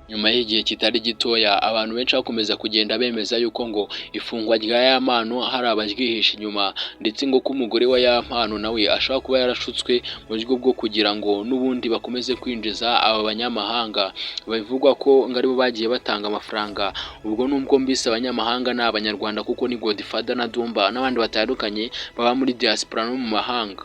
Nyuma y'igihe kitari gitoya abantu benshi bakomeza kugenda bemeza yuko ngo ifungwa rya Yampano hari abaryihisha inyuma, ndetse ngo ko umugore wa Yampano nawe ashobora kuba yarashutswe mu buryo bwo kugira ngo n'ubundi bakomeze kwinjiza aba banyamahanga bivugwa ko ngo aribo bagiye batanga amafaranga. Ubwo nubwo mbise abanyamahanga ni abanyarwanda kuko ni Godfather na Dumba n'abandi batandukanye baba muri diaspora no mu mahanga.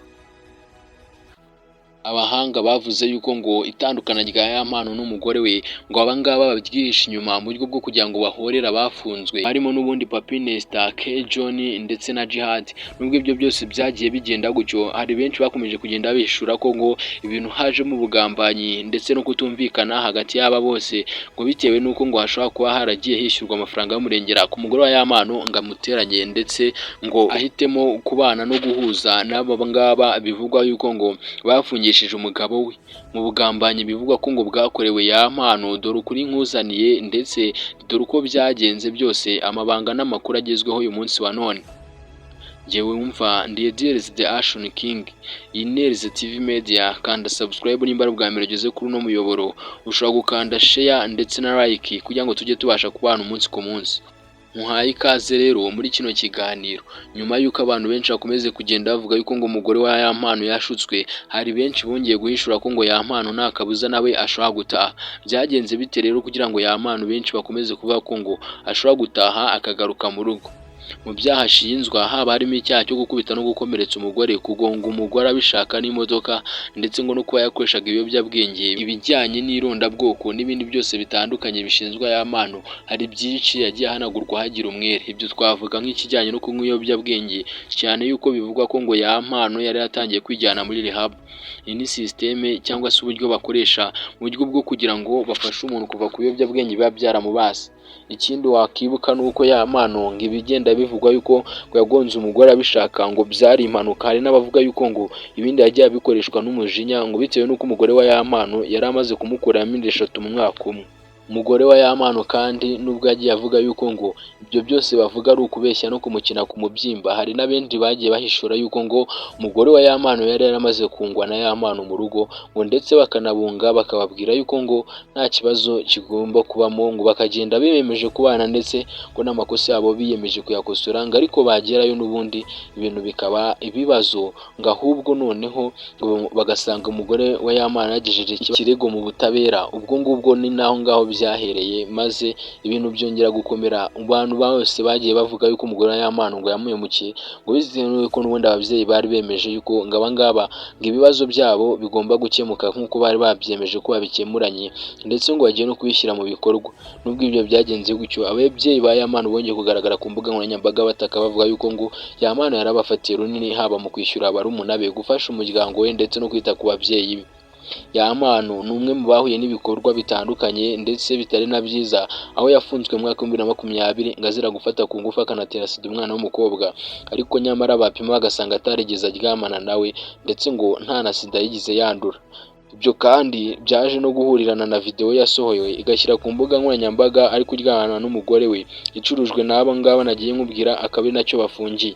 Abahanga bavuze yuko ngo itandukana rya Yampano n'umugore we ngo abangaba babyihisha inyuma mu buryo bwo kugira ngo bahorera bafunzwe, harimo n'ubundi Papi Nesta, K John ndetse na Jihad. Nubwo ibyo byose byagiye bigenda gutyo, hari benshi bakomeje kugenda bishura ko ngo ibintu hajemo ubugambanyi ndetse no kutumvikana hagati y'aba bose, ngo bitewe n'uko ngo hashobora kuba haragiye hishyurwa amafaranga y'umurengera ku mugore wa Yampano ngo amuteranye, ndetse ngo ahitemo kubana no guhuza n'aba ngaba bivugwa yuko ngo bafungishije umugabo we mu bugambanyi bivugwa ko ngo bwakorewe Yampano. Dore ukuri nkuzaniye ndetse dore uko byagenze byose, amabanga n'amakuru agezweho uyu munsi wa none. Jyewe wumva ndi Ediels the Action King, iyi ni Ediels TV Media. Kanda subscribe nimba ari ubwa mbere ugeze kuri uno muyoboro, ushobora gukanda share ndetse na like kugira ngo tujye tubasha kubana umunsi ku munsi. Muhaye ikaze rero muri kino kiganiro. Nyuma yuko abantu benshi bakomeze kugenda bavuga yuko ngo umugore wa Yampano yashutswe, hari benshi bongeye guhishura ko ngo Yampano nta kabuza nawe ashobora gutaha. Byagenze bite rero kugira ngo Yampano benshi bakomeze kuvuga ko ngo ashobora gutaha akagaruka mu rugo? Mu byaha ashinjwa haba harimo icyaha cyo gukubita no gukomeretsa umugore, kugonga umugore abishaka n'imodoka, ndetse ngo no kuba yakoreshaga ibiyobyabwenge, ibijyanye n'irondabwoko n'ibindi byose bitandukanye bishinzwa Yampano. Hari byinshi yagiye ahanagurwa hagira umwere. Ibyo twavuga nk'ikijyanye no kunywa ibiyobyabwenge, cyane yuko bivugwa ko ngo Yampano yari yatangiye kwijyana muri rehab. Iyi ni systeme cyangwa se uburyo bakoresha mu buryo bwo kugira ngo bafashe umuntu kuva ku biyobyabwenge biba byaramubase. Ikindi wakibuka nuko Yampano ngo ibigenda bivugwa yuko ngo yagonze umugore abishaka ngo byari impanuka. Hari n'abavuga yuko ngo ibindi yagiye bikoreshwa n'umujinya, ngo bitewe n'uko umugore wa Yampano yari amaze kumukuramo inda 3 mu mwaka umwe. Umugore wa Yampano kandi nubwo yagiye avuga yuko ngo ibyo byose bavuga ari ukubeshya no kumukina ku mubyimba, hari n'abendi bagiye bahishura yuko ngo umugore wa Yampano yari yaramaze kungwa na Yampano mu rugo, ngo ndetse bakanabunga bakababwira yuko ngo nta kibazo kigomba kubamo, ngo bakagenda biyemeje kubana ndetse ngo n'amakosa yabo biyemeje kuyakosora, ngo ariko bagerayo n'ubundi ibintu bikaba ibibazo, ngo ahubwo noneho ngo bagasanga umugore wa Yampano yagejeje ikirego mu butabera. Ubwo ngubwo ni naho ngaho byahereye, maze ibintu byongera gukomera. Abantu bose bagiye bavuga yuko umugore wa Yampano ngo yamuhemukiye, ngo bitewe n'uko n'ubundi ababyeyi bari bemeje yuko ngo abangaba ngo ibibazo byabo bigomba gukemuka nk'uko bari babyemeje ko babikemuranye, ndetse ngo bagiye no kubishyira mu bikorwa. Nubwo ibyo byagenze gutyo, ababyeyi ba Yampano bongeye kugaragara ku mbuga nkoranyambaga bataka bavuga yuko ngo Yampano yarabafatiye runini, haba mu kwishyura barumuna be, gufasha umuryango we ndetse no kwita ku babyeyi be. Yampano ni umwe mu bahuye n'ibikorwa bitandukanye ndetse bitari na byiza, aho yafunzwe mu mwaka wa 2020 ngo azira gufata ku ngufu akanatera sida umwana w'umukobwa, ariko nyamara bapima bagasanga atarigeze aryamana nawe, ndetse ngo nta na sida yigize yandura. Ibyo kandi byaje no guhurirana na video yasohoye igashyira ku mbuga nkoranyambaga ari kuryamana n'umugore we, icurujwe n'aba ngaba nagiye nkubwira, akabi nacyo bafungiye.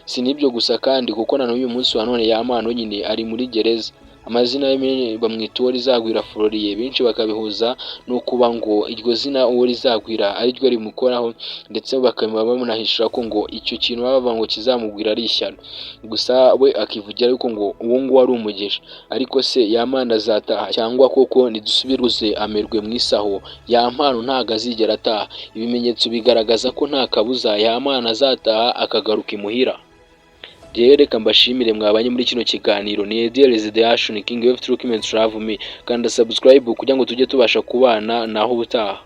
Si nibyo gusa kandi kuko na n'uyu munsi wa none Yampano nyine ari muri gereza. Amazina ye bamwita Uworizagwira Florien, benshi bakabihuza no kuba ngo iryo zina Uworizagwira ari ryo rimukoraho, ndetse bakaba bamunahishura ko ngo icyo kintu baba ngo kizamubwira ari ishyano. Gusa we akivugira yuko ngo uwo ngo ari umugisha. Ariko se Yampano azataha cyangwa koko nidusubiruze amerwe mu isaho? Yampano ntago azigera ataha. Ibimenyetso bigaragaza ko nta kabuza Yampano azataha akagaruka imuhira. Rero reka mbashimire mwabanye muri kino kiganiro. Ni Ediels the Action King, you have to love me. Kanda subscribe kugira ngo tujye tubasha kubana naho ubutaha.